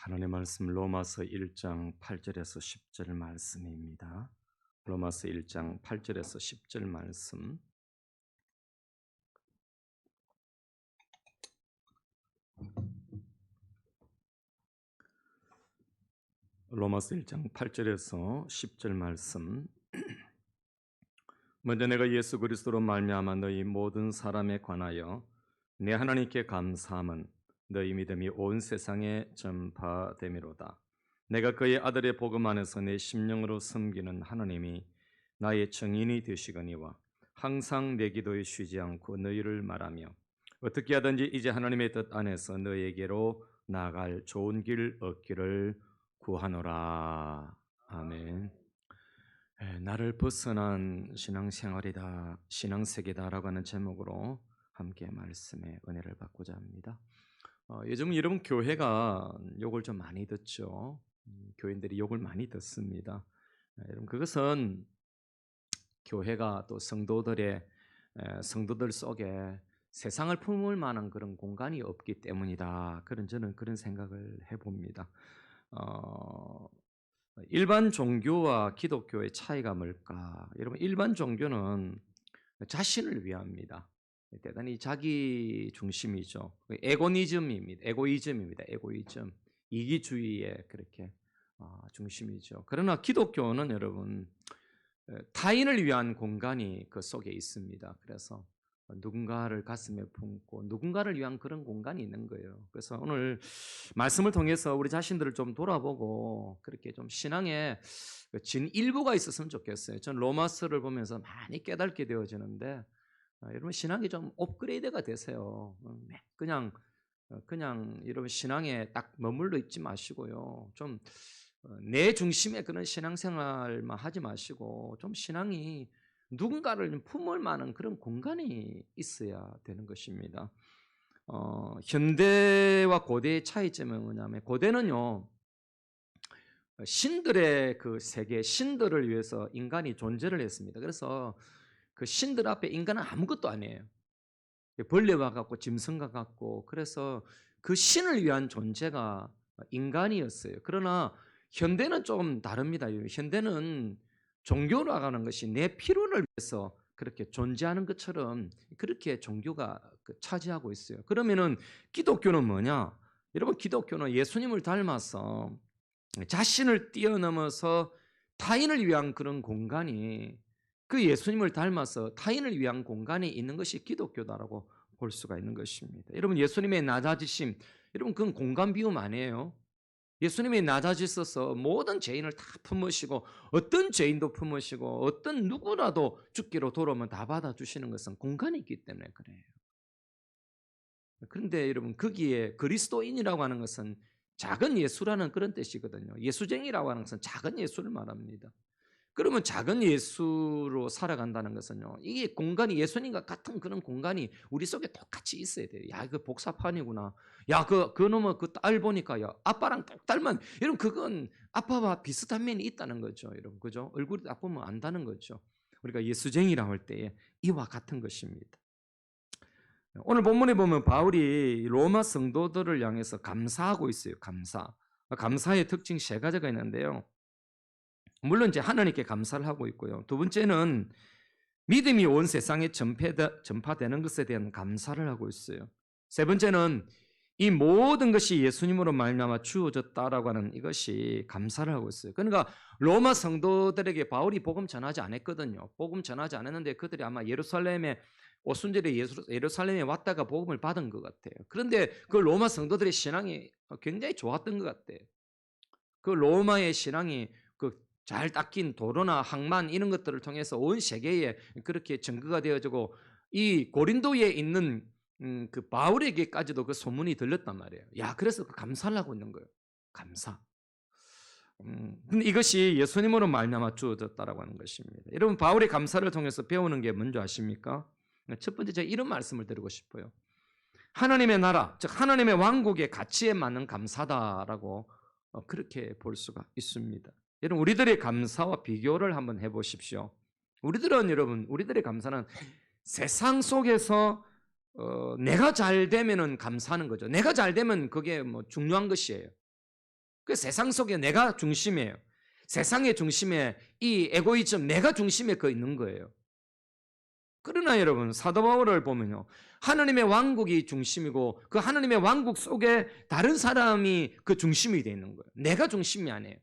하나님의 말씀 로마서 1장 8절에서 10절 말씀입니다. 로마서 1장 8절에서 10절 말씀. 로마서 1장 8절에서 10절 말씀. 먼저 내가 예수 그리스도로 말미암아 너희 모든 사람에 관하여 내 하나님께 감사함은 너희 믿음이 온 세상에 전파됨이로다. 내가 그의 아들의 복음 안에서 내 심령으로 섬기는 하나님이 나의 증인이 되시거니와 항상 내 기도에 쉬지 않고 너희를 말하며 어떻게 하든지 이제 하나님의 뜻 안에서 너희에게로 나아갈 좋은 길 얻기를 구하노라. 아멘. 나를 벗어난 신앙생활이다, 신앙세계다라고 하는 제목으로 함께 말씀의 은혜를 받고자 합니다. 요즘 여러분 교회가 욕을 좀 많이 듣죠. 교인들이 욕을 많이 듣습니다. 여러분 그것은 교회가 또 성도들 속에 세상을 품을 만한 그런 공간이 없기 때문이다. 저는 그런 생각을 해봅니다. 일반 종교와 기독교의 차이가 뭘까? 여러분 일반 종교는 자신을 위합니다. 대단히 자기 중심이죠. 에고이즘입니다. 에고이즘. 이기주의의 그렇게 중심이죠. 그러나 기독교는 여러분 타인을 위한 공간이 그 속에 있습니다. 그래서 누군가를 가슴에 품고 누군가를 위한 그런 공간이 있는 거예요. 그래서 오늘 말씀을 통해서 우리 자신들을 좀 돌아보고 그렇게 좀 신앙의 진일보가 있었으면 좋겠어요. 전 로마서를 보면서 많이 깨닫게 되어지는데 여러분 신앙이 좀 업그레이드가 되세요. 그냥 여러분 신앙에 딱 머물러 있지 마시고요. 좀 내 중심의 그런 신앙생활만 하지 마시고 좀 신앙이 누군가를 품을 만한 그런 공간이 있어야 되는 것입니다. 현대와 고대의 차이점은 뭐냐면 고대는요 신들의 그 세계, 신들을 위해서 인간이 존재를 했습니다. 그래서 그 신들 앞에 인간은 아무것도 아니에요. 벌레와 같고 짐승과 같고 그래서 그 신을 위한 존재가 인간이었어요. 그러나 현대는 좀 다릅니다. 현대는 종교라고 하는 것이 내 필요를 위해서 그렇게 존재하는 것처럼 그렇게 종교가 차지하고 있어요. 그러면은 기독교는 뭐냐? 여러분 기독교는 예수님을 닮아서 자신을 뛰어넘어서 타인을 위한 그런 공간이 그 예수님을 닮아서 타인을 위한 공간이 있는 것이 기독교다라고 볼 수가 있는 것입니다. 여러분 예수님의 낮아지심, 여러분 그건 공간 비움 아니에요. 예수님이 낮아지셔서 모든 죄인을 다 품으시고 어떤 죄인도 품으시고 어떤 누구라도 죽기로 돌아오면 다 받아주시는 것은 공간이 있기 때문에 그래요. 그런데 여러분 거기에 그리스도인이라고 하는 것은 작은 예수라는 그런 뜻이거든요. 예수쟁이라고 하는 것은 작은 예수를 말합니다. 그러면 작은 예수로 살아간다는 것은요. 이게 공간이 예수님과 같은 그런 공간이 우리 속에 똑같이 있어야 돼요. 야, 이거 복사판이구나. 야, 그 놈의 그 딸 보니까 야, 아빠랑 똑 닮은. 여러분 그건 아빠와 비슷한 면이 있다는 거죠. 여러분 그죠? 얼굴이 딱 보면 안다는 거죠. 우리가 예수쟁이라고 할 때에 이와 같은 것입니다. 오늘 본문에 보면 바울이 로마 성도들을 향해서 감사하고 있어요. 감사의 특징 세 가지가 있는데요. 물론 이제 하나님께 감사를 하고 있고요. 두 번째는 믿음이 온 세상에 전파되는 것에 대한 감사를 하고 있어요. 세 번째는 이 모든 것이 예수님으로 말미암아 주어졌다라고 하는 이것이 감사를 하고 있어요. 그러니까 로마 성도들에게 바울이 복음 전하지 않았거든요. 복음 전하지 않았는데 그들이 아마 오순절에 예루살렘에 왔다가 복음을 받은 것 같아요. 그런데 그 로마 성도들의 신앙이 굉장히 좋았던 것 같아요. 그 로마의 신앙이 잘 닦인 도로나 항만 이런 것들을 통해서 온 세계에 그렇게 증거가 되어지고 이 고린도에 있는 그 바울에게까지도 그 소문이 들렸단 말이에요. 야, 그래서 그 감사를 하고 있는 거예요. 감사. 근데 이것이 예수님으로 말미암아 주어졌다라고 하는 것입니다. 여러분 바울의 감사를 통해서 배우는 게 뭔지 아십니까? 첫 번째 제가 이런 말씀을 드리고 싶어요. 하나님의 나라, 즉 하나님의 왕국의 가치에 맞는 감사다라고 그렇게 볼 수가 있습니다. 여러분 우리들의 감사와 비교를 한번 해보십시오. 우리들의 감사는 세상 속에서 내가 잘 되면은 감사하는 거죠. 내가 잘 되면 그게 뭐 중요한 것이에요. 그 세상 속에 내가 중심이에요. 세상의 중심에 이 에고이즘, 내가 중심에 그 있는 거예요. 그러나 여러분, 사도 바울을 보면요, 하나님의 왕국이 중심이고 그 하나님의 왕국 속에 다른 사람이 그 중심이 되어 있는 거예요. 내가 중심이 아니에요.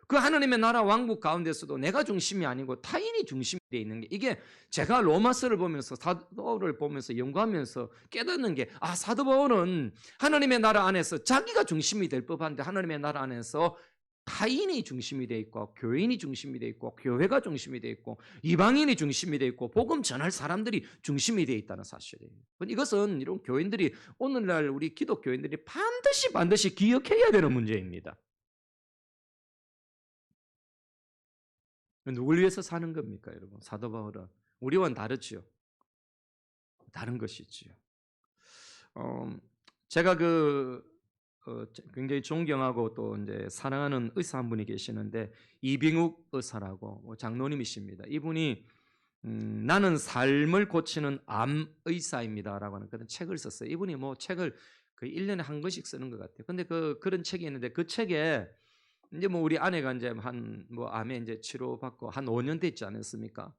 그 하나님의 나라 왕국 가운데서도 내가 중심이 아니고 타인이 중심이 되어 있는 게, 이게 제가 로마서를 보면서, 사도 바울을 보면서 연구하면서 깨닫는 게, 사도 바울은 하나님의 나라 안에서 자기가 중심이 될 법한데 하나님의 나라 안에서 타인이 중심이 되어 있고 교인이 중심이 되어 있고 교회가 중심이 되어 있고 이방인이 중심이 되어 있고 복음 전할 사람들이 중심이 되어 있다는 사실이에요. 이것은 이런 교인들이, 오늘날 우리 기독교인들이 반드시 기억해야 되는 문제입니다. 누굴 위해서 사는 겁니까, 여러분? 사도 바울은 우리와는 다르지요. 다른 것이지요. 제가 굉장히 존경하고 또 이제 사랑하는 의사 한 분이 계시는데, 이병욱 의사라고 장로님이십니다. 이분이 나는 삶을 고치는 암 의사입니다라고 하는 그런 책을 썼어요. 이분이 책을 거의 1년에 한 권씩 쓰는 것 같아요. 근데 그런 책이 있는데, 그 책에 이제 우리 아내가 이제 암에 이제 치료받고 한 5년 됐지 않았습니까?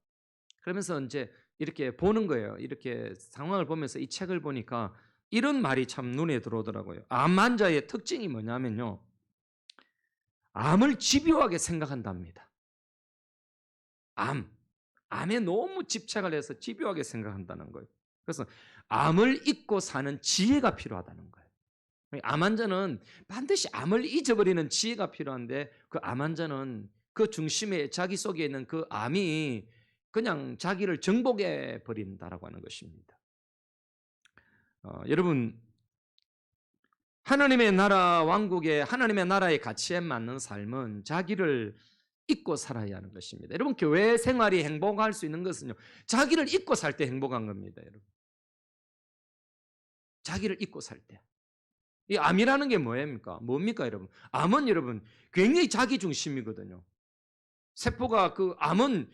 그러면서 이제 이렇게 보는 거예요. 이렇게 상황을 보면서 이 책을 보니까 이런 말이 참 눈에 들어오더라고요. 암 환자의 특징이 뭐냐면요, 암을 집요하게 생각한답니다. 암에 너무 집착을 해서 집요하게 생각한다는 거예요. 그래서 암을 잊고 사는 지혜가 필요하다는 거예요. 암 환자는 반드시 암을 잊어버리는 지혜가 필요한데, 그 암 환자는 그 중심에 자기 속에 있는 그 암이 그냥 자기를 정복해 버린다라고 하는 것입니다. 여러분, 하나님의 나라 왕국의 하나님의 나라의 가치에 맞는 삶은 자기를 잊고 살아야 하는 것입니다. 여러분, 교회 생활이 행복할 수 있는 것은요, 자기를 잊고 살 때 행복한 겁니다. 여러분, 자기를 잊고 살 때. 이 암이라는 게 뭡니까 여러분? 암은 여러분 굉장히 자기 중심이거든요. 세포가, 그 암은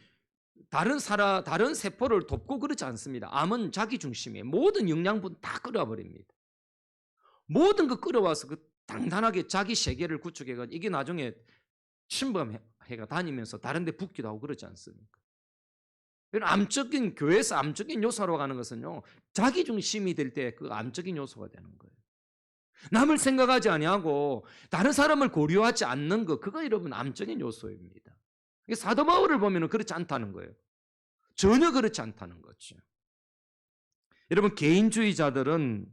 다른 세포를 돕고 그렇지 않습니다. 암은 자기 중심이에요. 모든 영양분 다 끌어버립니다. 모든 거 끌어와서 그 단단하게 자기 세계를 구축해가, 이게 나중에 침범해가 다니면서 다른 데 붙기도 하고 그러지 않습니까? 암적인, 교회에서 암적인 요소로 가는 것은요, 자기 중심이 될 때 그 암적인 요소가 되는 거예요. 남을 생각하지 아니하고 다른 사람을 고려하지 않는 것, 그거 여러분 암적인 요소입니다. 사도 바울을 보면 그렇지 않다는 거예요. 전혀 그렇지 않다는 거죠. 여러분, 개인주의자들은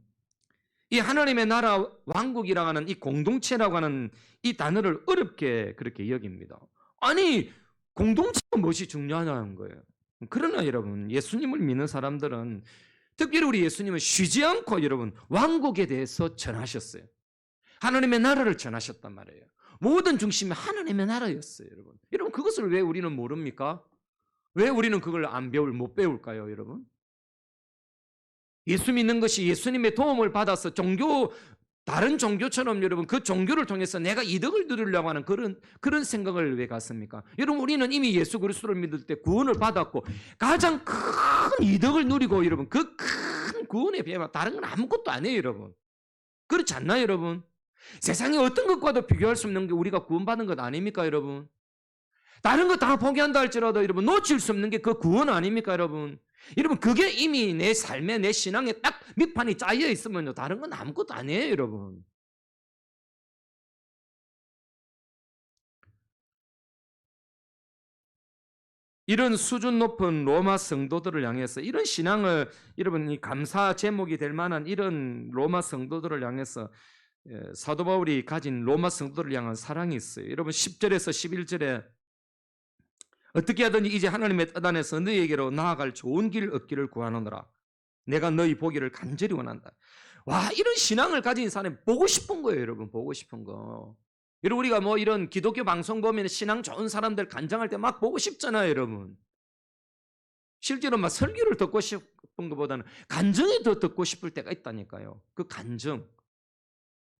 이 하나님의 나라 왕국이라고 하는 이 공동체라고 하는 이 단어를 어렵게 그렇게 여깁니다. 아니, 공동체가 무엇이 중요하냐는 거예요. 그러나 여러분, 예수님을 믿는 사람들은, 특별히 우리 예수님은 쉬지 않고 여러분 왕국에 대해서 전하셨어요. 하나님의 나라를 전하셨단 말이에요. 모든 중심이 하나님의 나라였어요. 여러분 그것을 왜 우리는 모릅니까? 왜 우리는 그걸 못 배울까요, 여러분? 예수 믿는 것이 예수님의 도움을 받아서 다른 종교처럼 여러분 그 종교를 통해서 내가 이득을 누리려고 하는 그런 생각을 왜 갖습니까? 여러분, 우리는 이미 예수 그리스도를 믿을 때 구원을 받았고 가장 큰 이득을 누리고, 여러분 그 큰 구원에 비하면 다른 건 아무것도 아니에요, 여러분. 그렇지 않나요, 여러분? 세상에 어떤 것과도 비교할 수 없는 게 우리가 구원받은 것 아닙니까, 여러분? 다른 거 다 포기한다 할지라도 여러분 놓칠 수 없는 게 그 구원 아닙니까, 여러분? 여러분, 그게 이미 내 삶에, 내 신앙에 딱 밑판이 짜여 있으면요, 다른 건 아무것도 아니에요, 여러분. 이런 수준 높은 로마 성도들을 향해서 이런 신앙을, 여러분 이 감사 제목이 될 만한 이런 로마 성도들을 향해서 사도 바울이 가진 로마 성도들을 향한 사랑이 있어요. 여러분 10절에서 11절에 어떻게 하든지 이제 하나님의 뜻 안에서 너희에게로 나아갈 좋은 길 얻기를 구하노라. 내가 너희 보기를 간절히 원한다. 와, 이런 신앙을 가진 사람이 보고 싶은 거예요, 여러분. 보고 싶은 거. 여러분, 우리가 이런 기독교 방송 보면 신앙 좋은 사람들 간증할 때 막 보고 싶잖아요, 여러분. 실제로 막 설교를 듣고 싶은 것보다는 간증이 더 듣고 싶을 때가 있다니까요. 그 간증,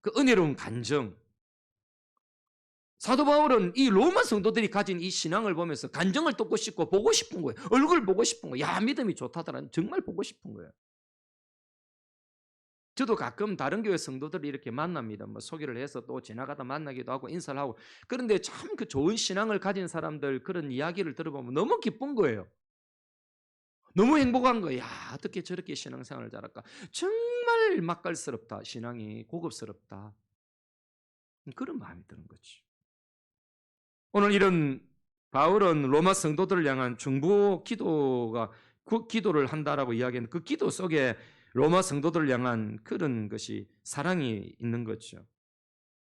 그 은혜로운 간증. 사도 바울은 이 로마 성도들이 가진 이 신앙을 보면서 간증을 듣고 싶고 보고 싶은 거예요. 얼굴 보고 싶은 거예요. 야, 믿음이 좋다더라. 정말 보고 싶은 거예요. 저도 가끔 다른 교회 성도들을 이렇게 만납니다. 뭐 소개를 해서 또 지나가다 만나기도 하고 인사를 하고. 그런데 참 그 좋은 신앙을 가진 사람들 그런 이야기를 들어보면 너무 기쁜 거예요. 너무 행복한 거예요. 야, 어떻게 저렇게 신앙생활을 잘할까? 정말 맛깔스럽다. 신앙이 고급스럽다. 그런 마음이 드는 거지. 오늘 이런 바울은 로마 성도들을 향한 중보 기도가 그 기도를 한다라고 이야기하는 그 기도 속에 로마 성도들을 향한 그런 것이 사랑이 있는 거죠.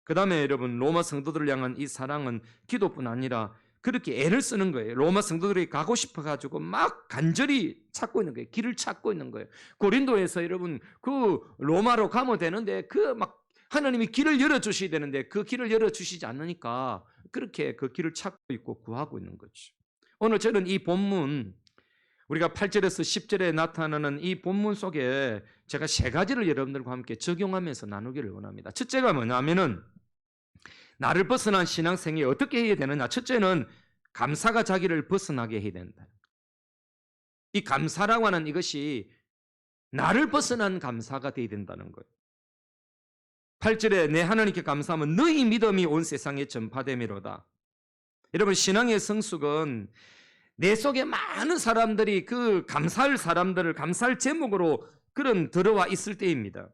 그 다음에 여러분 로마 성도들을 향한 이 사랑은 기도뿐 아니라 그렇게 애를 쓰는 거예요. 로마 성도들이 가고 싶어가지고 막 간절히 찾고 있는 거예요. 길을 찾고 있는 거예요. 고린도에서 여러분 그 로마로 가면 되는데 그 막 하나님이 길을 열어주셔야 되는데 그 길을 열어주시지 않으니까 그렇게 그 길을 찾고 있고 구하고 있는 거죠. 오늘 저는 이 본문 우리가 8절에서 10절에 나타나는 이 본문 속에 제가 세 가지를 여러분들과 함께 적용하면서 나누기를 원합니다. 첫째가 뭐냐면은 나를 벗어난 신앙생이 어떻게 해야 되느냐. 첫째는 감사가 자기를 벗어나게 해야 된다. 이 감사라고 하는 이것이 나를 벗어난 감사가 되어야 된다는 거예요. 8절에 내 하나님께 감사하면 너희 믿음이 온 세상에 전파됨이로다. 여러분 신앙의 성숙은 내 속에 많은 사람들이 그 감사할 사람들을 감사할 제목으로 그런 들어와 있을 때입니다.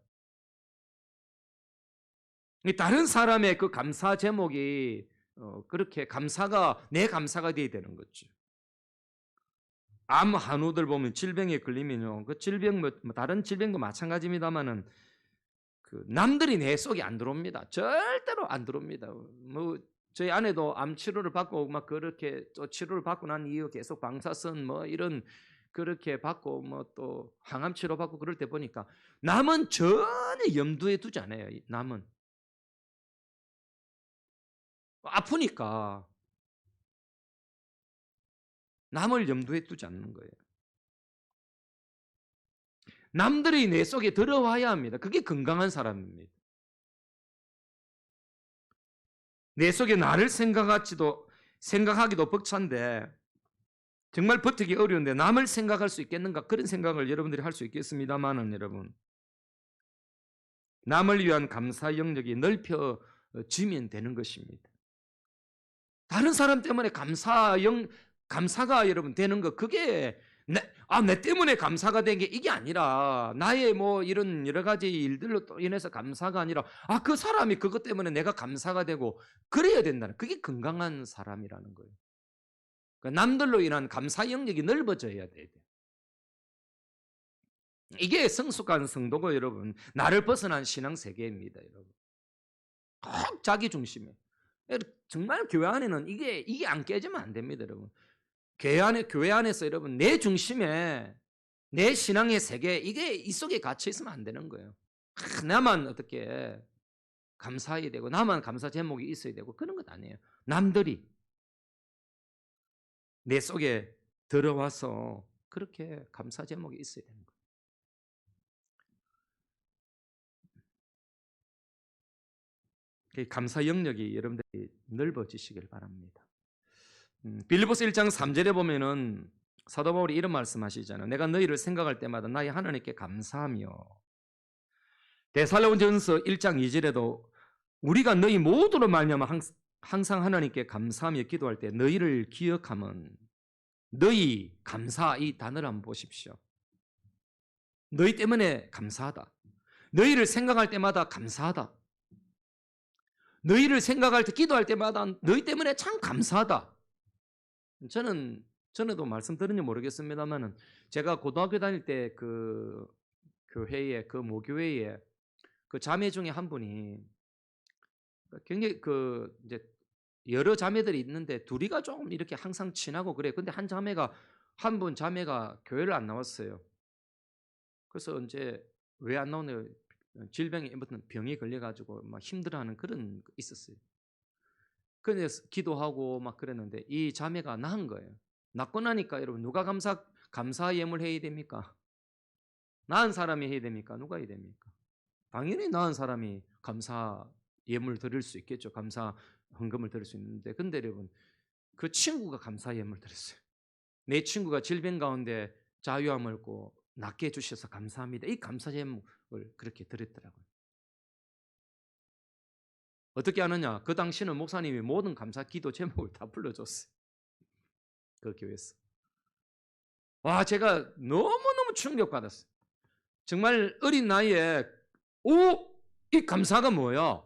다른 사람의 그 감사 제목이 그렇게 감사가 내 감사가 돼야 되는 거죠. 암 한우들 보면 질병에 걸리면요, 그 질병 뭐 다른 질병도 마찬가지입니다만은 그 남들이 내 속에 안 들어옵니다. 절대로 안 들어옵니다. 뭐 저희 아내도 암 치료를 받고 막 그렇게 또 치료를 받고 난 이후 계속 방사선 뭐 이런 그렇게 받고 뭐 또 항암 치료 받고 그럴 때 보니까 남은 전혀 염두에 두지 않아요. 남은 아프니까 남을 염두에 두지 않는 거예요. 남들이 내 속에 들어와야 합니다. 그게 건강한 사람입니다. 내 속에 나를 생각하기도 벅찬데 정말 버티기 어려운데 남을 생각할 수 있겠는가? 그런 생각을 여러분들이 할 수 있겠습니다만은 여러분 남을 위한 감사 영역이 넓혀지면 되는 것입니다. 다른 사람 때문에 감사가 여러분 되는 거 그게 내 때문에 감사가 된 게 이게 아니라 나의 뭐 이런 여러 가지 일들로 또 인해서 감사가 아니라 그 사람이 그것 때문에 내가 감사가 되고 그래야 된다는 그게 건강한 사람이라는 거예요. 그러니까 남들로 인한 감사 영역이 넓어져야 돼요. 이게 성숙한 성도가 여러분 나를 벗어난 신앙 세계입니다. 여러분 꼭 자기 중심에 정말 교회 안에는 이게 안 깨지면 안 됩니다. 여러분 교회 안에서 여러분 내 중심에 내 신앙의 세계 이게 이 속에 갇혀 있으면 안 되는 거예요. 나만 어떻게 감사해야 되고 나만 감사 제목이 있어야 되고 그런 것 아니에요. 남들이 내 속에 들어와서 그렇게 감사 제목이 있어야 되는 거예요. 감사 영역이 여러분들이 넓어지시길 바랍니다. 빌립보서 1장 3절에 보면은 사도 바울이 이런 말씀하시잖아요. 내가 너희를 생각할 때마다 나의 하나님께 감사하며 데살로니가전서 1장 2절에도 우리가 너희 모두로 말미암아 항상 하나님께 감사하며 기도할 때 너희를 기억하면 너희 감사 이 단어를 한번 보십시오. 너희 때문에 감사하다. 너희를 생각할 때마다 감사하다. 너희를 생각할 때 기도할 때마다 너희 때문에 참 감사하다. 저는 전에도 말씀드렸는지 모르겠습니다만은 제가 고등학교 다닐 때 그 교회에 그 모교회에 그 자매 중에 한 분이 굉장히 그 이제 여러 자매들이 있는데 둘이가 조금 이렇게 항상 친하고 그래. 근데 한 분 자매가 교회를 안 나왔어요. 그래서 이제 왜 안 나오냐 질병에 무슨 병이 걸려가지고 막 힘들어하는 그런 거 있었어요. 그래서 기도하고 막 그랬는데 이 자매가 나은 거예요. 낳고 나니까 여러분 누가 감사 예물 해야 됩니까? 낳은 사람이 해야 됩니까? 누가 해야 됩니까? 당연히 낳은 사람이 감사 예물 드릴 수 있겠죠. 감사 헌금을 드릴 수 있는데 근데 여러분 그 친구가 감사 예물 드렸어요. 내 친구가 질병 가운데 자유함을 얻고 낫게 해주셔서 감사합니다. 이 감사 제목을 그렇게 드렸더라고요. 어떻게 하느냐? 그 당시는 목사님이 모든 감사 기도 제목을 다 불러줬어요. 그 교회에서. 와, 제가 너무너무 충격받았어요. 정말 어린 나이에, 이 감사가 뭐야?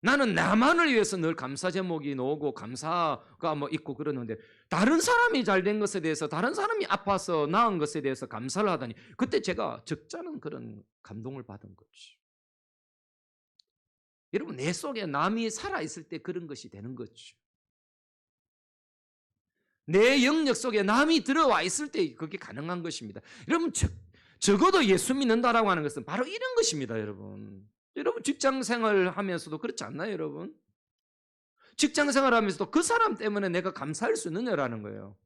나는 나만을 위해서 늘 감사 제목이 나오고 감사가 뭐 있고 그러는데, 다른 사람이 잘 된 것에 대해서, 다른 사람이 아파서 나은 것에 대해서 감사를 하다니, 그때 제가 적잖은 그런 감동을 받은 거죠. 여러분, 내 속에 남이 살아있을 때 그런 것이 되는 거죠. 내 영역 속에 남이 들어와 있을 때 그게 가능한 것입니다. 여러분, 적어도 예수 믿는다라고 하는 것은 바로 이런 것입니다, 여러분. 여러분, 직장 생활을 하면서도 그렇지 않나요, 여러분? 직장 생활을 하면서도 그 사람 때문에 내가 감사할 수 있느냐라는 거예요.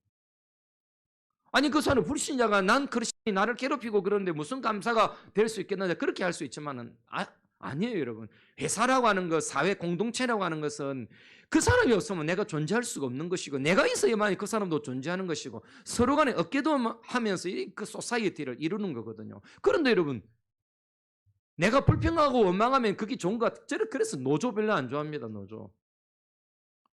아니, 그 사람 불신자가 난 그리스도인이 나를 괴롭히고 그러는데 무슨 감사가 될 수 있겠느냐, 그렇게 할 수 있지만은 아니에요, 여러분. 회사라고 하는 것, 사회 공동체라고 하는 것은 그 사람이 없으면 내가 존재할 수가 없는 것이고, 내가 있어야만이 그 사람도 존재하는 것이고, 서로 간에 어깨동무하면서 그 소사이어티를 이루는 거거든요. 그런데 여러분, 내가 불평하고 원망하면 그게 좋은 것 같아요. 저는 그래서 노조 별로 안 좋아합니다, 노조.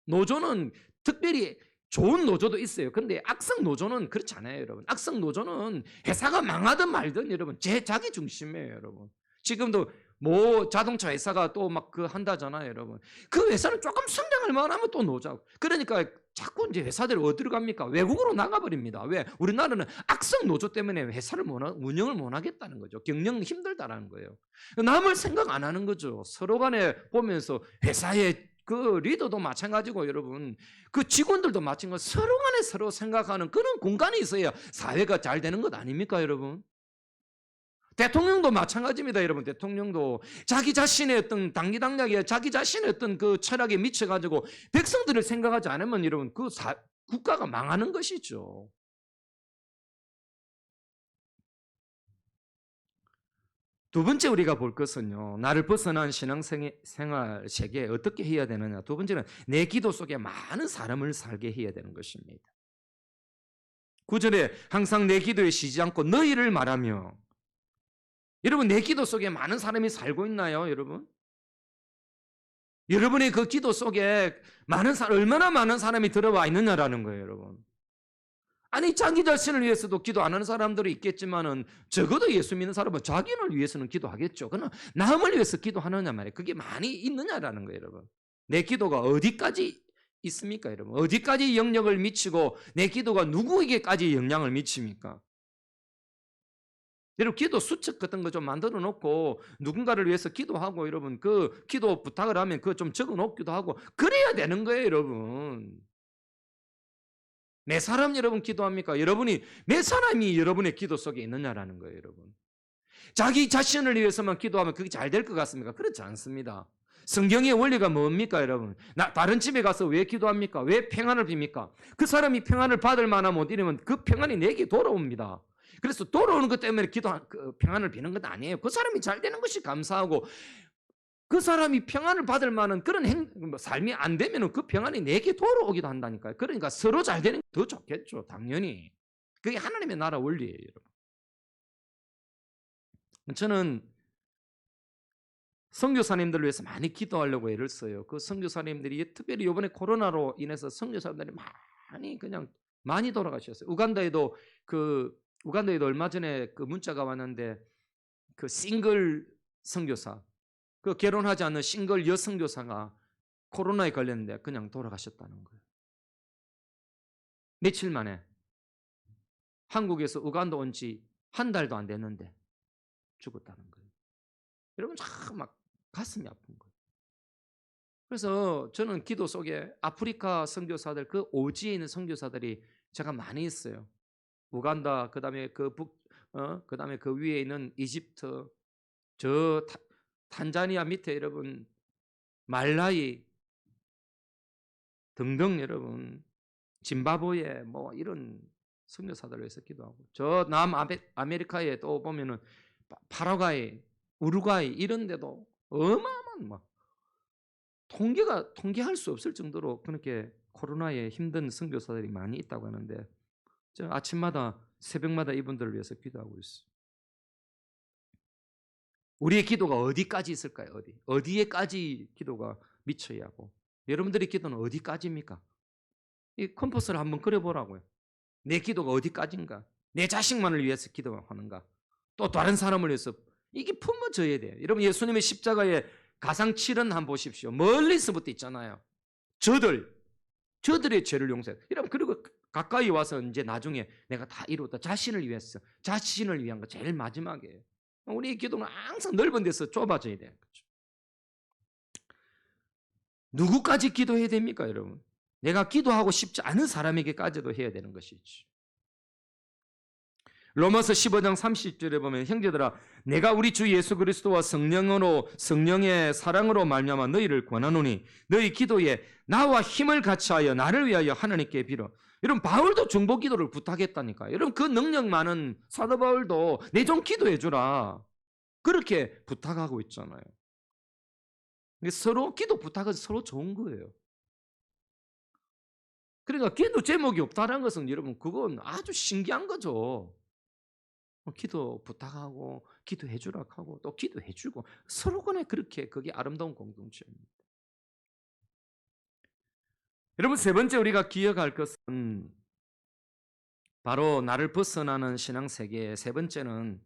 노조는 특별히 좋은 노조도 있어요. 그런데 악성 노조는 그렇지 않아요, 여러분. 악성 노조는 회사가 망하든 말든 여러분, 자기 중심이에요, 여러분. 지금도 뭐 자동차 회사가 또 막 그 한다잖아요, 여러분. 그 회사는 조금 성장할 만하면 또 노자고. 그러니까 자꾸 이제 회사들이 어디로 갑니까? 외국으로 나가버립니다. 왜? 우리나라는 악성 노조 때문에 회사를 운영을 못 하겠다는 거죠. 경영 힘들다라는 거예요. 남을 생각 안 하는 거죠. 서로 간에 보면서 회사의 그 리더도 마찬가지고, 여러분, 그 직원들도 마찬가지고, 서로 간에 서로 생각하는 그런 공간이 있어야 사회가 잘 되는 것 아닙니까, 여러분? 대통령도 마찬가지입니다, 여러분. 대통령도 자기 자신의 어떤 당기당략에, 자기 자신의 어떤 그 철학에 미쳐가지고 백성들을 생각하지 않으면, 여러분, 국가가 망하는 것이죠. 두 번째 우리가 볼 것은요, 나를 벗어난 신앙생활 세계에 어떻게 해야 되느냐. 두 번째는 내 기도 속에 많은 사람을 살게 해야 되는 것입니다. 9절에 항상 내 기도에 쉬지 않고 너희를 말하며, 여러분, 내 기도 속에 많은 사람이 살고 있나요, 여러분? 여러분의 그 기도 속에 얼마나 많은 사람이 들어와 있느냐라는 거예요, 여러분. 아니, 자기 자신을 위해서도 기도 안 하는 사람들이 있겠지만은, 적어도 예수 믿는 사람은 자기를 위해서는 기도하겠죠. 그러나 남을 위해서 기도하느냐 말이에요. 그게 많이 있느냐라는 거예요, 여러분. 내 기도가 어디까지 있습니까, 여러분? 어디까지 영향을 미치고 내 기도가 누구에게까지 영향을 미칩니까? 여러분, 기도 수첩 같은 거 좀 만들어 놓고 누군가를 위해서 기도하고, 여러분, 그 기도 부탁을 하면 그거 좀 적어 놓기도 하고 그래야 되는 거예요, 여러분. 몇 사람 여러분 기도합니까? 여러분이 몇 사람이 여러분의 기도 속에 있느냐라는 거예요, 여러분. 자기 자신을 위해서만 기도하면 그게 잘 될 것 같습니까? 그렇지 않습니다. 성경의 원리가 뭡니까, 여러분? 다른 집에 가서 왜 기도합니까? 왜 평안을 빕니까? 그 사람이 평안을 받을 만하면 이러면 그 평안이 내게 돌아옵니다. 그래서 돌아오는 것 때문에 평안을 비는 건 아니에요. 그 사람이 잘 되는 것이 감사하고, 그 사람이 평안을 받을 만한 그런 삶이 안 되면 그 평안이 내게 돌아오기도 한다니까요. 그러니까 서로 잘 되는 게 더 좋겠죠, 당연히. 그게 하나님의 나라 원리예요, 여러분. 저는 선교사님들을 위해서 많이 기도하려고 애를 써요. 그 선교사님들이 특별히 이번에 코로나로 인해서 선교사님들이 많이 돌아가셨어요. 우간다에도 얼마 전에 그 문자가 왔는데, 그 싱글 선교사, 그 결혼하지 않는 싱글 여선교사가 코로나에 걸렸는데 그냥 돌아가셨다는 거예요. 며칠 만에 한국에서 우간다 온 지 한 달도 안 됐는데 죽었다는 거예요. 여러분, 참 막 가슴이 아픈 거예요. 그래서 저는 기도 속에 아프리카 선교사들, 그 오지에 있는 선교사들이 제가 많이 있어요. 우간다, 그다음에 그다음에 그 위에 있는 이집트, 탄자니아 밑에 여러분 말라위 등등, 여러분 짐바브웨 뭐 이런 선교사들을 위해서 기도하고, 저 남아메리카에 또 보면은 파라과이, 우루과이 이런 데도 어마어마한 통계할 수 없을 정도로 그렇게 코로나에 힘든 선교사들이 많이 있다고 하는데, 저 아침마다 새벽마다 이분들을 위해서 기도하고 있어요. 우리의 기도가 어디까지 있을까요? 어디에까지 기도가 미쳐야 하고, 여러분들의 기도는 어디까지입니까? 이 컴퍼스를 한번 그려보라고요. 내 기도가 어디까지인가? 내 자식만을 위해서 기도하는가? 또 다른 사람을 위해서. 이게 품어져야 돼요. 여러분, 예수님의 십자가의 가상칠은 한번 보십시오. 멀리서부터 있잖아요. 저들의 죄를 용서해. 여러분, 그리고 가까이 와서 이제 나중에 내가 다 이루었다. 자신을 위해서, 자신을 위한 거 제일 마지막에. 우리의 기도는 항상 넓은 데서 좁아져야 돼요. 그렇죠? 누구까지 기도해야 됩니까, 여러분? 내가 기도하고 싶지 않은 사람에게까지도 해야 되는 것이지. 로마서 15장 30절에 보면 형제들아 내가 우리 주 예수 그리스도와 성령의 사랑으로 말미암아 너희를 권하노니 너희 기도에 나와 힘을 같이하여 나를 위하여 하나님께 빌어. 여러분 바울도 중보 기도를 부탁했다니까요. 여러분 그 능력 많은 사도 바울도 내 좀 기도해 주라 그렇게 부탁하고 있잖아요. 서로 기도 부탁은 서로 좋은 거예요. 그러니까 기도 제목이 없다는 것은 여러분 그건 아주 신기한 거죠. 기도 부탁하고 기도해 주라 하고 또 기도해 주고 서로 간에 그렇게 그게 아름다운 공동체입니다. 여러분 세 번째 우리가 기억할 것은 바로 나를 벗어나는 신앙 세계의 세 번째는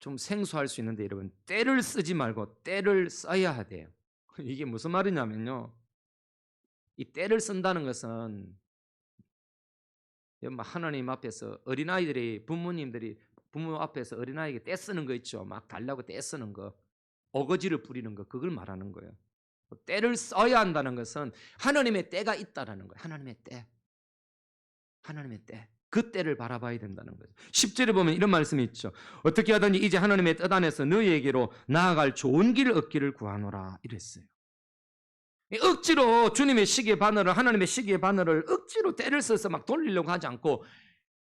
좀 생소할 수 있는데 여러분 때를 쓰지 말고 때를 써야 돼요. 이게 무슨 말이냐면요. 이 때를 쓴다는 것은 하나님 앞에서 어린아이들이 부모 앞에서 어린아이에게 떼 쓰는 거 있죠. 막 달라고 떼 쓰는 거. 어거지를 부리는 거. 그걸 말하는 거예요. 때를 써야 한다는 것은 하나님의 때가 있다라는 거예요. 하나님의 때. 하나님의 때. 그 때를 바라봐야 된다는 거죠. 10절에 보면 이런 말씀이 있죠. 어떻게 하든지 이제 하나님의 뜻 안에서 너희에게로 나아갈 좋은 길을 얻기를 구하노라 이랬어요. 억지로 주님의 시기의 바늘을 하나님의 시기의 바늘을 억지로 때를 써서 막 돌리려고 하지 않고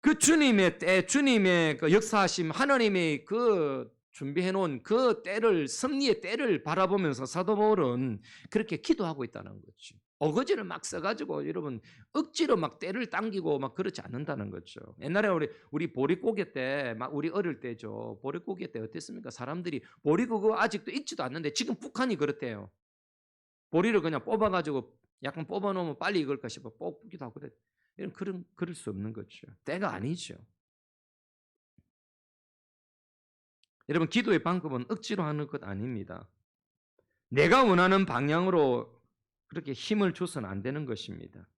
그 주님의 때 주님의 그 역사하심 하나님이 그 준비해 놓은 그 때를 섭리의 때를 바라보면서 사도 바울은 그렇게 기도하고 있다는 거죠. 어거지를 막 써가지고 여러분 억지로 막 때를 당기고 막 그렇지 않는다는 거죠. 옛날에 우리 보릿고개 때 막 우리 어릴 때죠. 보릿고개 때 어땠습니까? 사람들이 보리 그거 아직도 익지도 않는데 지금 북한이 그렇대요. 보리를 그냥 뽑아가지고 약간 뽑아놓으면 빨리 익을까 싶어 뽑기도 하고 그래. 그럴 수 없는 거죠. 때가 아니죠. 여러분 기도의 방법은 억지로 하는 것 아닙니다. 내가 원하는 방향으로 그렇게 힘을 줘서는 안 되는 것입니다.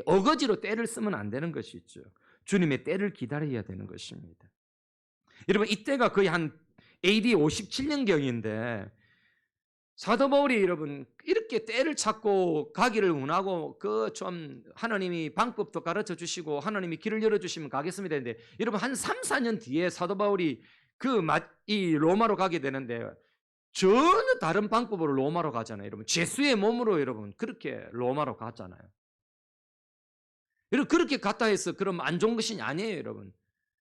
어거지로 때를 쓰면 안 되는 것이죠. 주님의 때를 기다려야 되는 것입니다. 여러분 이때가 거의 한 AD 57년경인데 사도 바울이 여러분 이렇게 때를 찾고 가기를 원하고 그 좀 하나님이 방법도 가르쳐 주시고 하나님이 길을 열어 주시면 가겠습니다 했는데 여러분 한 3, 4년 뒤에 사도 바울이 이 로마로 가게 되는데 전혀 다른 방법으로 로마로 가잖아요. 여러분 죄수의 몸으로 여러분 그렇게 로마로 갔잖아요. 여러분 그렇게 갔다 해서 그럼 안 좋은 것이 아니에요, 여러분.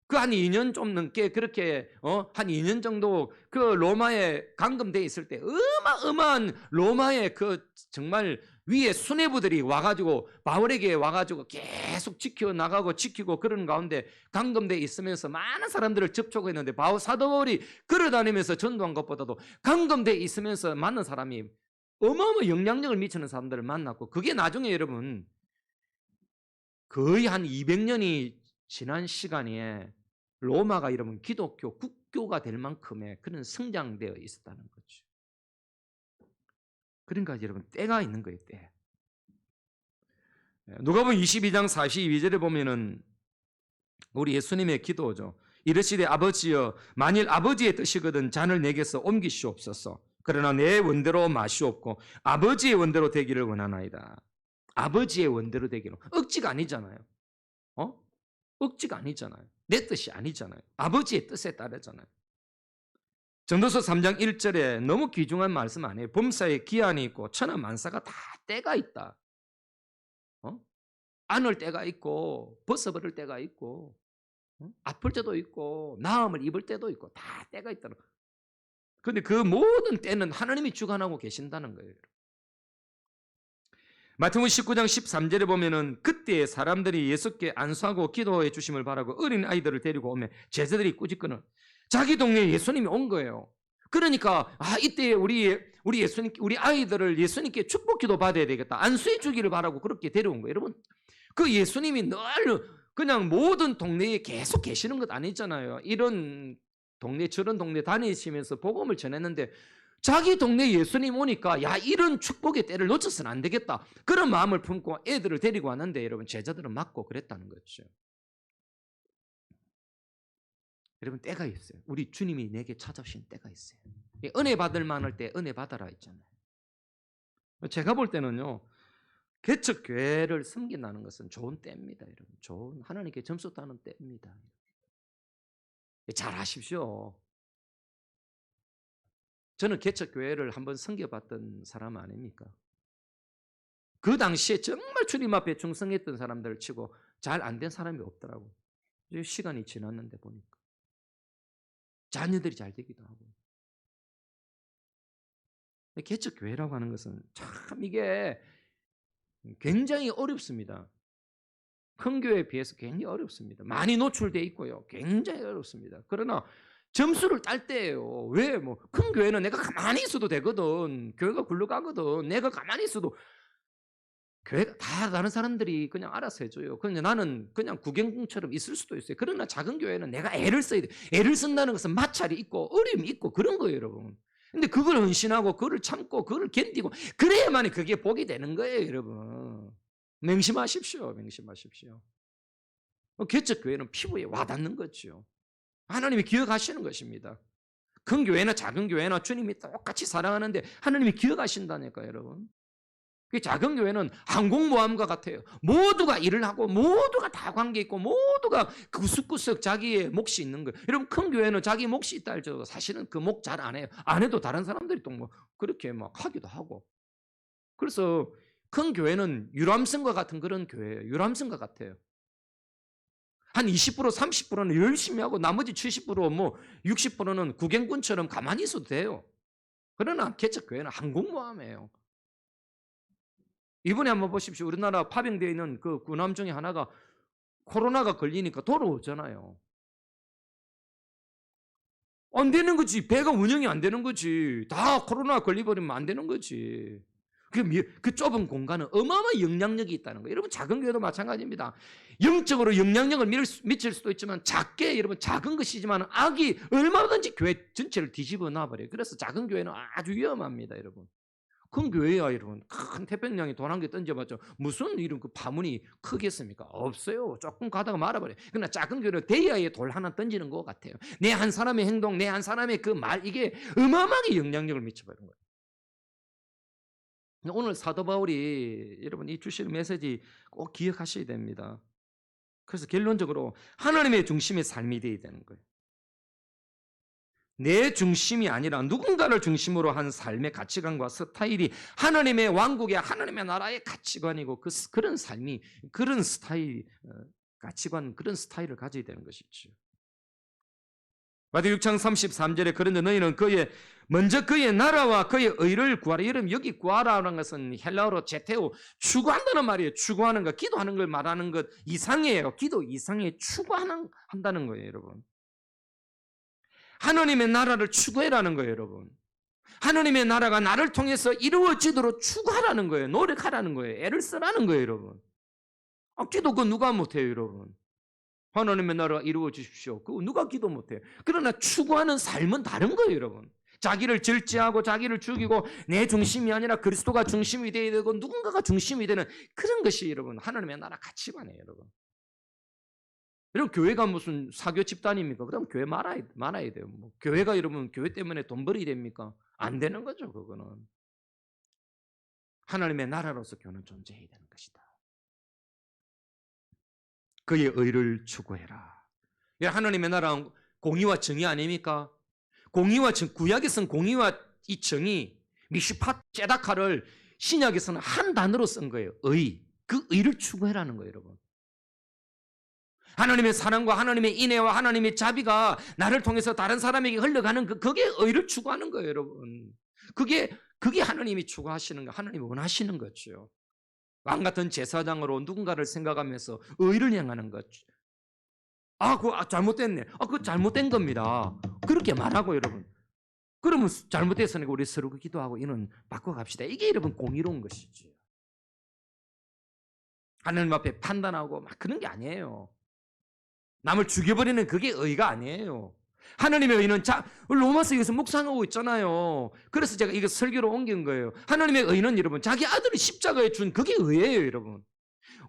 그 한 2년 좀 넘게 그렇게 한 2년 정도 그 로마에 감금돼 있을 때 어마어마한 로마의 그 정말 위에 수뇌부들이 와가지고 바울에게 와가지고 계속 지켜나가고 지키고 그런 가운데 감금돼 있으면서 많은 사람들을 접촉했는데 사도 바울이 걸어다니면서 전도한 것보다도 감금돼 있으면서 만난 사람이 어마어마한 영향력을 미치는 사람들을 만났고 그게 나중에 여러분 거의 한 200년이 지난 시간에 로마가 여러분 기독교 국교가 될 만큼의 그런 성장되어 있었다는 거죠. 그러니까 여러분 때가 있는 거예요. 때. 누가복음 22장 42절에 보면은 우리 예수님의 기도죠. 이르시되 아버지여 만일 아버지의 뜻이거든 잔을 내게서 옮기시옵소서. 그러나 내 원대로 마시옵고 아버지의 원대로 되기를 원하나이다. 아버지의 원대로 되기로. 억지가 아니잖아요. 억지가 아니잖아요. 내 뜻이 아니잖아요. 아버지의 뜻에 따르잖아요. 전도서 3장 1절에 너무 귀중한 말씀 아니에요. 범사에 기한이 있고 천하만사가 다 때가 있다. 안을 때가 있고 벗어버릴 때가 있고 아플 때도 있고 나음을 입을 때도 있고 다 때가 있다는 거예요. 그런데 그 모든 때는 하나님이 주관하고 계신다는 거예요. 마태복음 19장 13절에 보면은 그때 사람들이 예수께 안수하고 기도해 주심을 바라고 어린 아이들을 데리고 오면 제자들이 꾸짖거늘 자기 동네에 예수님이 온 거예요. 그러니까 이때 우리 예수님 우리 아이들을 예수님께 축복기도 받아야 되겠다. 안수해 주기를 바라고 그렇게 데려온 거예요. 여러분 그 예수님이 늘 그냥 모든 동네에 계속 계시는 것 아니잖아요. 이런 동네 저런 동네 다니시면서 복음을 전했는데 자기 동네 예수님 오니까 야 이런 축복의 때를 놓쳐서는 안 되겠다. 그런 마음을 품고 애들을 데리고 왔는데 여러분 제자들은 맞고 그랬다는 거죠. 여러분 때가 있어요. 우리 주님이 내게 찾아오신 때가 있어요. 은혜 받을 만할 때 은혜 받아라 있잖아요. 제가 볼 때는요. 개척 교회를 섬긴다는 것은 좋은 때입니다. 여러분. 좋은 하나님께 점수 따는 때입니다. 잘 아십시오. 저는 개척 교회를 한번 섬겨봤던 사람 아닙니까? 그 당시에 정말 주님 앞에 충성했던 사람들을 치고 잘 안 된 사람이 없더라고. 시간이 지났는데 보니까 자녀들이 잘 되기도 하고. 개척 교회라고 하는 것은 참 이게 굉장히 어렵습니다. 큰 교회에 비해서 굉장히 어렵습니다. 많이 노출되어 있고요. 굉장히 어렵습니다. 그러나 점수를 딸 때예요. 왜? 큰 교회는 내가 가만히 있어도 되거든. 교회가 굴러가거든. 내가 가만히 있어도 교회가 다 다른 사람들이 그냥 알아서 해줘요. 그냥 나는 그냥 구경꾼처럼 있을 수도 있어요. 그러나 작은 교회는 내가 애를 써야 돼. 애를 쓴다는 것은 마찰이 있고 어려움이 있고 그런 거예요, 여러분. 근데 그걸 헌신하고 그걸 참고 그걸 견디고 그래야만 그게 복이 되는 거예요, 여러분. 명심하십시오. 명심하십시오. 개척 교회는 피부에 와닿는 거죠. 하나님이 기억하시는 것입니다. 큰 교회나 작은 교회나 주님이 똑같이 사랑하는데 하나님이 기억하신다니까요, 여러분. 작은 교회는 항공모함과 같아요. 모두가 일을 하고 모두가 다 관계 있고 모두가 구석구석 자기의 몫이 있는 거예요. 여러분 큰 교회는 자기 몫이 있다 할지라도 사실은 그 몫 잘 안 해요. 안 해도 다른 사람들이 또 그렇게 하기도 하고. 그래서 큰 교회는 유람선과 같은 그런 교회예요. 유람선과 같아요. 한 20% 30%는 열심히 하고 나머지 70% 60%는 구경꾼처럼 가만히 있어도 돼요. 그러나 개척 교회는 항공모함이에요. 이번에 한번 보십시오. 우리나라 파병되어 있는 그 군함 중에 하나가 코로나가 걸리니까 돌아오잖아요. 안 되는 거지. 배가 운영이 안 되는 거지. 다 코로나 걸려버리면 안 되는 거지. 그 좁은 공간은 어마어마한 영향력이 있다는 거예요. 여러분 작은 교회도 마찬가지입니다. 영적으로 영향력을 미칠 수도 있지만 작게 여러분 작은 것이지만 악이 얼마든지 교회 전체를 뒤집어 놔버려요. 그래서 작은 교회는 아주 위험합니다, 여러분. 큰 교회야 여러분. 큰 태평양에 돈 한 개 던져봤죠. 무슨 이런 그 파문이 크겠습니까? 없어요. 조금 가다가 말아버려요. 그러나 작은 교회는 대야에 돌 하나 던지는 것 같아요. 내 한 사람의 행동, 내 한 사람의 그 말 이게 어마어마하게 영향력을 미쳐버리는 거예요. 오늘 사도 바울이 여러분 이 주시는 메시지 꼭 기억하셔야 됩니다. 그래서 결론적으로 하나님의 중심의 삶이 되어야 되는 거예요. 내 중심이 아니라 누군가를 중심으로 한 삶의 가치관과 스타일이 하나님의 왕국의 하나님의 나라의 가치관이고 그런 삶이 그런 스타일 가치관 그런 스타일을 가져야 되는 것이죠. 마태복음 6장 33절에 그런데 너희는 먼저 그의 나라와 그의 의를 구하라. 여러분 여기 구하라는 것은 헬라어로 제테오 추구한다는 말이에요. 추구하는 것, 기도하는 걸 말하는 것 이상이에요. 기도 이상의 한다는 거예요, 여러분. 하나님의 나라를 추구해라는 거예요, 여러분. 하나님의 나라가 나를 통해서 이루어지도록 추구하라는 거예요. 노력하라는 거예요. 애를 쓰라는 거예요, 여러분. 기도 그거 누가 못해요, 여러분. 하나님의 나라가 이루어지십시오. 그거 누가 기도 못해요. 그러나 추구하는 삶은 다른 거예요, 여러분. 자기를 절제하고 자기를 죽이고 내 중심이 아니라 그리스도가 중심이 되어야 되고 누군가가 중심이 되는 그런 것이 여러분 하나님의 나라 가치관이에요, 여러분. 여러분 교회가 무슨 사교 집단입니까? 그럼 교회 말아야 돼요. 교회가 여러분 교회 때문에 돈 벌이 됩니까? 안 되는 거죠, 그거는. 하나님의 나라로서 교회는 존재해야 되는 것이다. 그의 의를 추구해라. 하나님의 나라는 공의와 정의 아닙니까? 공의와 구약에서는 공의와 이 정의, 미슈팟 제다카를 신약에서는 한 단어로 쓴 거예요. 의. 그 의를 추구해라는 거예요, 여러분. 하나님의 사랑과 하나님의 인애와 하나님의 자비가 나를 통해서 다른 사람에게 흘러가는 그게 의를 추구하는 거예요, 여러분. 그게 하나님이 추구하시는 거, 하나님이 원하시는 거죠. 왕 같은 제사장으로 누군가를 생각하면서 의를 행하는 것. 그거 잘못됐네. 그거 잘못된 겁니다. 그렇게 말하고 여러분. 그러면 잘못됐으니까 우리 서로 기도하고 이는 바꿔갑시다. 이게 여러분 공의로운 것이지. 하나님 앞에 판단하고 막 그런 게 아니에요. 남을 죽여버리는 그게 의가 아니에요. 하나님의 의는 로마서 여기서 묵상하고 있잖아요. 그래서 제가 이거 설교로 옮긴 거예요. 하나님의 의는 여러분 자기 아들을 십자가에 준 그게 의예요, 여러분.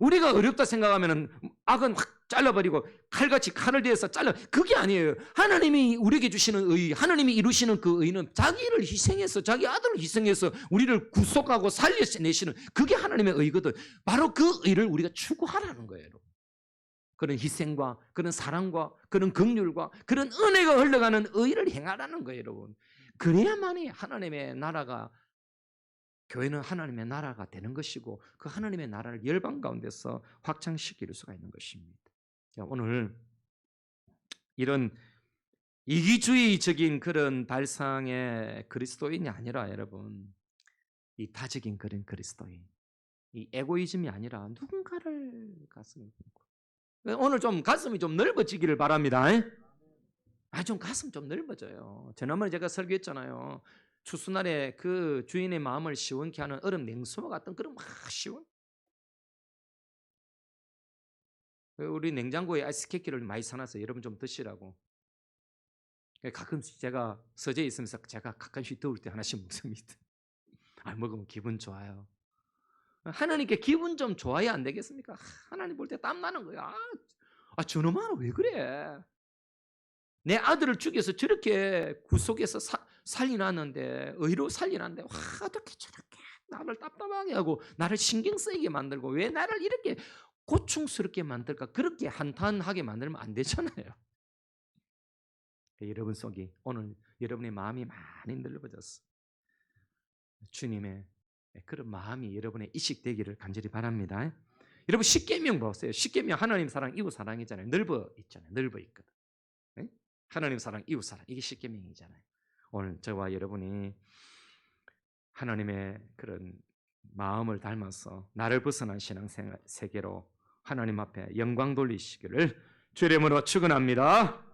우리가 어렵다 생각하면은 악은 확 잘라버리고 칼같이 칼을 대서 잘라. 그게 아니에요. 하나님이 우리에게 주시는 의, 하나님이 이루시는 그 의는 자기를 희생해서 자기 아들을 희생해서 우리를 구속하고 살려내시는 그게 하나님의 의거든. 바로 그 의를 우리가 추구하라는 거예요, 여러분. 그런 희생과 그런 사랑과 그런 긍휼과 그런 은혜가 흘러가는 의를 행하라는 거예요, 여러분. 그래야만이 하나님의 나라가, 교회는 하나님의 나라가 되는 것이고 그 하나님의 나라를 열방 가운데서 확장시킬 수가 있는 것입니다. 오늘 이런 이기주의적인 그런 발상의 그리스도인이 아니라 여러분, 이 다적인 그런 그리스도인, 이 에고이즘이 아니라 누군가를 가슴에 품고, 오늘 좀 가슴이 좀 넓어지기를 바랍니다. 좀 가슴 좀 넓어져요. 지난번에 제가 설교했잖아요. 추수날에 그 주인의 마음을 시원케 하는 얼음 냉수와 같은 그런 막 시원. 우리 냉장고에 아이스케이크를 많이 사놔서 여러분 좀 드시라고. 가끔씩 제가 서재에 있으면서 제가 가끔씩 더울 때 하나씩 먹습니다. 먹으면 기분 좋아요. 하나님께 기분 좀 좋아야 안 되겠습니까? 하나님 볼 때 땀 나는 거야. 저놈아 왜 그래? 내 아들을 죽여서 저렇게 구속해서 살리놨는데, 의로 살리놨는데 어떻게 저렇게 나를 답답하게 하고 나를 신경 쓰이게 만들고 왜 나를 이렇게 고충스럽게 만들까? 그렇게 한탄하게 만들면 안 되잖아요. 여러분 속이 오늘 여러분의 마음이 많이 넓어졌어. 주님의 그런 마음이 여러분의 이식되기를 간절히 바랍니다. 여러분 십계명 보세요. 십계명 하나님 사랑 이웃 사랑이잖아요. 넓어 있잖아요. 넓어 있거든. 하나님 사랑 이웃 사랑 이게 십계명이잖아요. 오늘 저와 여러분이 하나님의 그런 마음을 닮아서 나를 벗어난 신앙 세계로 하나님 앞에 영광 돌리시기를 주의 이름으로 축원합니다.